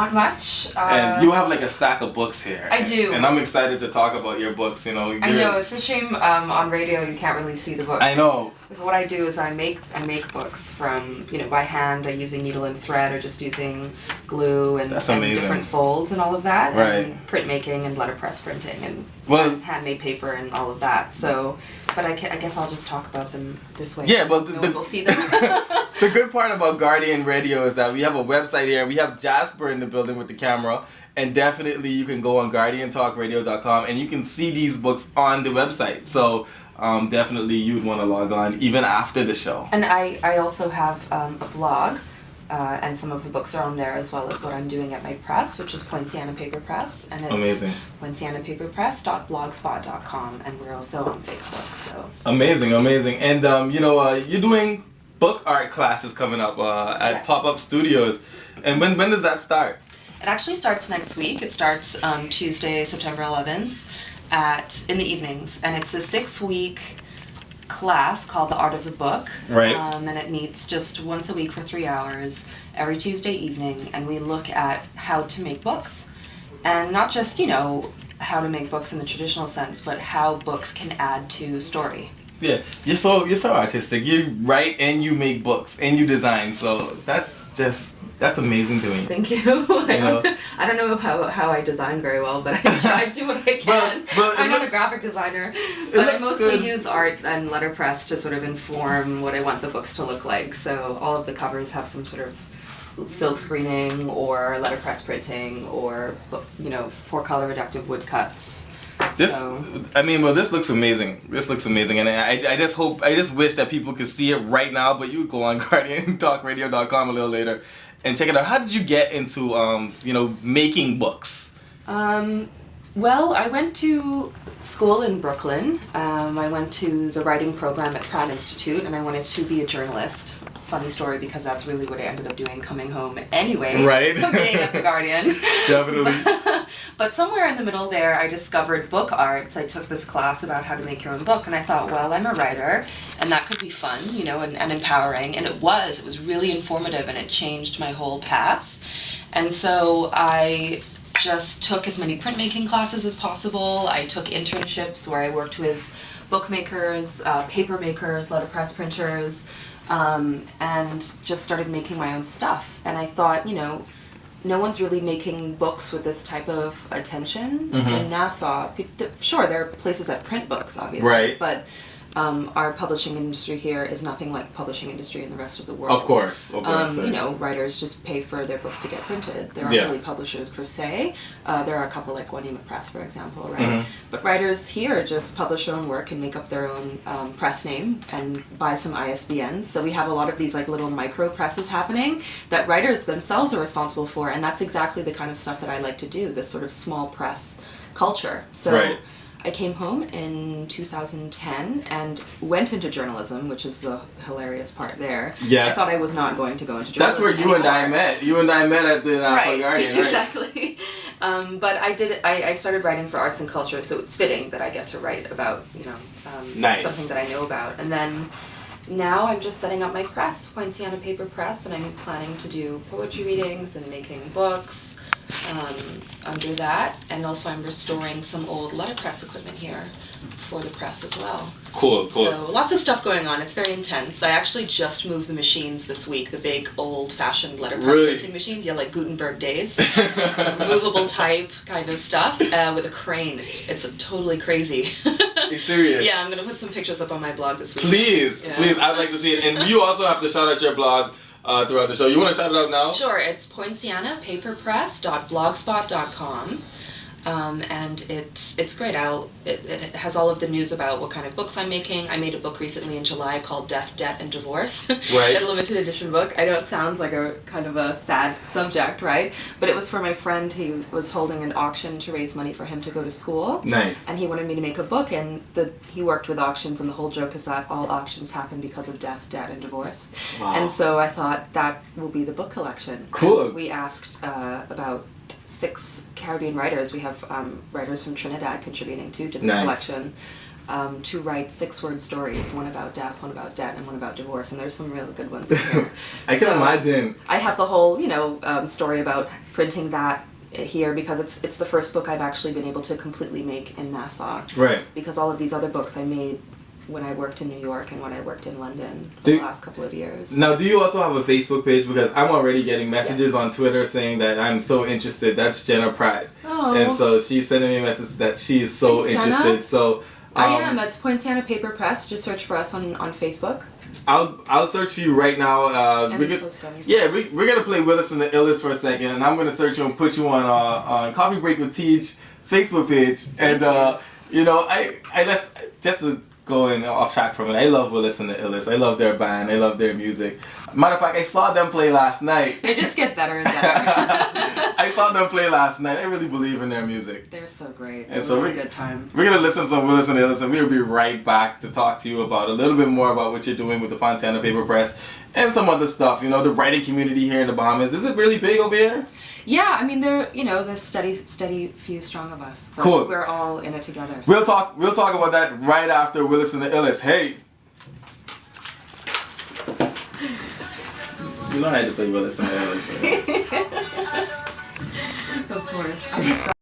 Not much. And you have like a stack of books here. I do. And I'm excited to talk about your books, I know, it's a shame on radio you can't really see the books. I know. Because what I do is I make books from, by hand, using needle and thread or just using glue and different folds and all of that. Right. And printmaking and letterpress printing and handmade paper and all of that. So, but I guess I'll just talk about them this way. Yeah, well, no one will see them. The good part about Guardian Radio is that we have a website here. We have Jasper in the building with the camera. And definitely you can go on guardiantalkradio.com and you can see these books on the website. So definitely you'd want to log on even after the show. And I also have a blog. And some of the books are on there as well as what I'm doing at my press, which is Ponciana Paper Press, and it's poncianapaperpress.blogspot.com, and we're also on Facebook. So amazing. And you're doing book art classes coming up at Pop-Up Studios, and when does that start? It actually starts next week. It starts Tuesday, September 11th, in the evenings, and it's a 6-week class called The Art of the Book. Right. And it meets just once a week for 3 hours every Tuesday evening, and we look at how to make books. And not just, how to make books in the traditional sense, but how books can add to story. Yeah, you're so artistic. You write and you make books and you design, so that's amazing to me. Thank you. I don't know how I design very well, but I try to do what I can. I'm not a graphic designer, but I mostly use art and letterpress to sort of inform what I want the books to look like. So all of the covers have some sort of silk screening or letterpress printing or 4-color reductive woodcuts. This looks amazing. And I just wish that people could see it right now, but you go on guardiantalkradio.com a little later and check it out. How did you get into making books? Well, I went to school in Brooklyn. I went to the writing program at Pratt Institute, and I wanted to be a journalist. Funny story, because that's really what I ended up doing coming home anyway. Right. Being at the Guardian. Definitely. But somewhere in the middle there, I discovered book arts. I took this class about how to make your own book, and I thought, well, I'm a writer, and that could be fun, and empowering. And it was really informative, and it changed my whole path. And so I just took as many printmaking classes as possible. I took internships where I worked with bookmakers, paper makers, letterpress printers, and just started making my own stuff. And I thought, no one's really making books with this type of attention in Nassau. Sure, there are places that print books, obviously, right. But our publishing industry here is nothing like the publishing industry in the rest of the world. Of course. Writers just pay for their books to get printed. There aren't really publishers per se. There are a couple like Juanima Press, for example, right? Mm-hmm. But writers here just publish their own work and make up their own press name and buy some ISBNs. So we have a lot of these like little micro presses happening that writers themselves are responsible for, and that's exactly the kind of stuff that I like to do, this sort of small press culture. So. Right. I came home in 2010 and went into journalism, which is the hilarious part there. Yeah. I thought I was not going to go into journalism. That's where you and I met. You and I met at the Nassau Guardian, right? Exactly. But I started writing for arts and culture, so it's fitting that I get to write about, something that I know about. And then now I'm just setting up my press, Ponciana Paper Press, and I'm planning to do poetry readings and making books. Under that, and also I'm restoring some old letterpress equipment here for the press as well. Cool. So lots of stuff going on. It's very intense. I actually just moved the machines this week, the big old-fashioned letterpress printing machines, like Gutenberg days, movable type kind of stuff with a crane. It's totally crazy. You're serious? Yeah, I'm gonna put some pictures up on my blog this week. Please, I'd like to see it. And you also have to shout out your blog throughout the show. You want to shout it out now? Sure, it's poncianapaperpress.blogspot.com. And it's great. It has all of the news about what kind of books I'm making. I made a book recently in July called Death, Debt, and Divorce. Right. A limited edition book. I know it sounds like a kind of a sad subject, right? But it was for my friend who was holding an auction to raise money for him to go to school. Nice. And he wanted me to make a book, and he worked with auctions, and the whole joke is that all auctions happen because of death, debt, and divorce. Wow. And so I thought that will be the book collection. Cool. We asked about 6 Caribbean writers. We have writers from Trinidad contributing too to this collection. to write 6-word stories, one about death, one about debt, and one about divorce, and there's some really good ones in here. I can imagine. I have the whole, story about printing that here because it's the first book I've actually been able to completely make in Nassau. Right. Because all of these other books I made when I worked in New York and when I worked in London for the last couple of years. Now, do you also have a Facebook page? Because I'm already getting messages Yes. on Twitter saying that I'm so interested. That's Jenna Pratt. Oh. And so she's sending me a message that she is so Thanks, interested. Jenna. So I am. It's Ponciana Paper Press. Just search for us on Facebook. I'll search for you right now. And We're post on your we're gonna play Willis and the Illest for a second, and I'm gonna search you and put you on Coffee Break with Teach Facebook page. And you know, I just to go off track from it. I love Willis and the Illest. I love their band. I love their music. Matter of fact, I saw them play last night. They just get better and better. I saw them play last night. I really believe in their music. They're so great. And It so was a good time. We're going to listen to some Willis and the Illest, and we'll be right back to talk to you about a little bit more about what you're doing with the Ponciana Paper Press and some other stuff. You know, the writing community here in the Bahamas. Is it really big over here? Yeah, I mean, there's steady few strong of us. But Cool. We're all in it together. We'll talk about that right after Willis and the Illest. Hey! You know I had to play Willis and the Illest. Of course. I just